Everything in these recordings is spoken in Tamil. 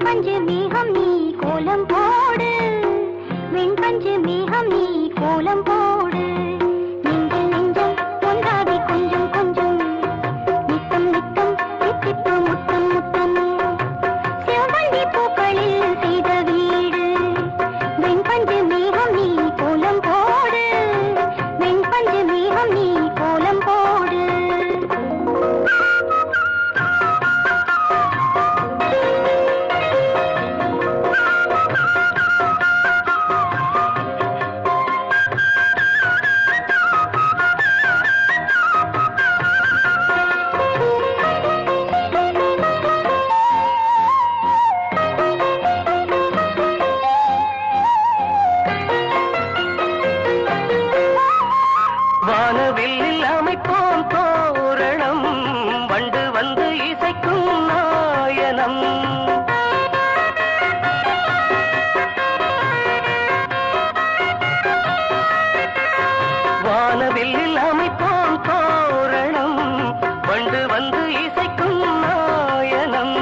வெண்பஞ்சு மேகம் நீ கோலம் போடு, வெண்பஞ்சு மேகம் நீ கோலம் போடு. நெஞ்சில் நெஞ்சம் ஒன்றாகி கொஞ்சம் கொஞ்சம், நித்தம் நித்தம் தித்திப்பு முத்தம் முத்தம். செவ்வந்தி பூக்களில் செய்த வீடு, வெண்பஞ்சு மேகம் நீ கோலம் போடு, வெண்பஞ்சு மேகம் நீ கோலம் போடு. வானவில்லில் அமைப்போம் தோரணம், வண்டு வந்து இசைக்கும் நாயனம். வானவில்லில் அமைப்போம் தோரணம், வண்டு வந்து இசைக்கும் நாயனம்.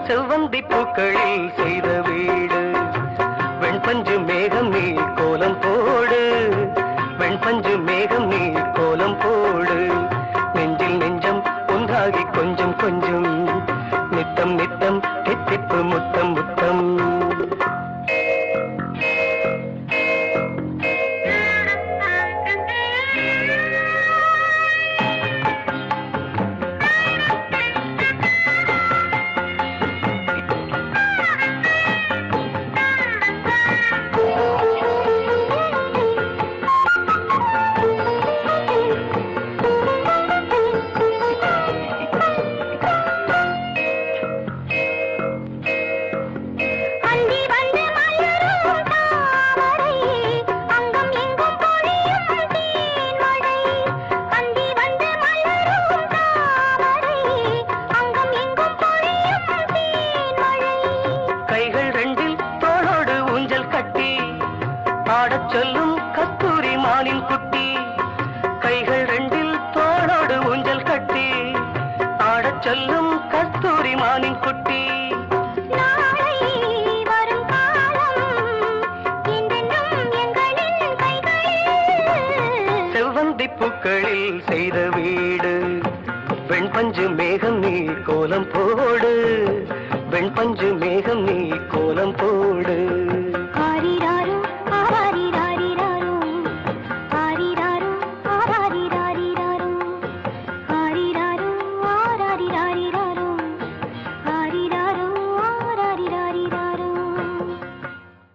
செவ்வந்தி பூக்களில் செய்த வீடு, வெண்பஞ்சு மேகம் நீ கோலம் போடு, வெண்பஞ்சு மேகம் நீ கோலம் போடு. நெஞ்சில் நெஞ்சம் ஒன்றாகி கொஞ்சம் கொஞ்சம், நித்தம் நித்தம் தித்திப்பு முத்தம் முத்தம். ஆடச் சொல்லும் கஸ்தூரி மானின் குட்டி, கைகள் ரெண்டில் தோளோடு ஊஞ்சல் கட்டி ஆடச் சொல்லும் கஸ்தூரி மானின் குட்டி. செவ்வந்தி பூக்களில் செய்த வீடு, வெண்பஞ்சு மேகம் நீ கோலம் போடு, வெண்பஞ்சு மேகம் நீ கோலம் போடு.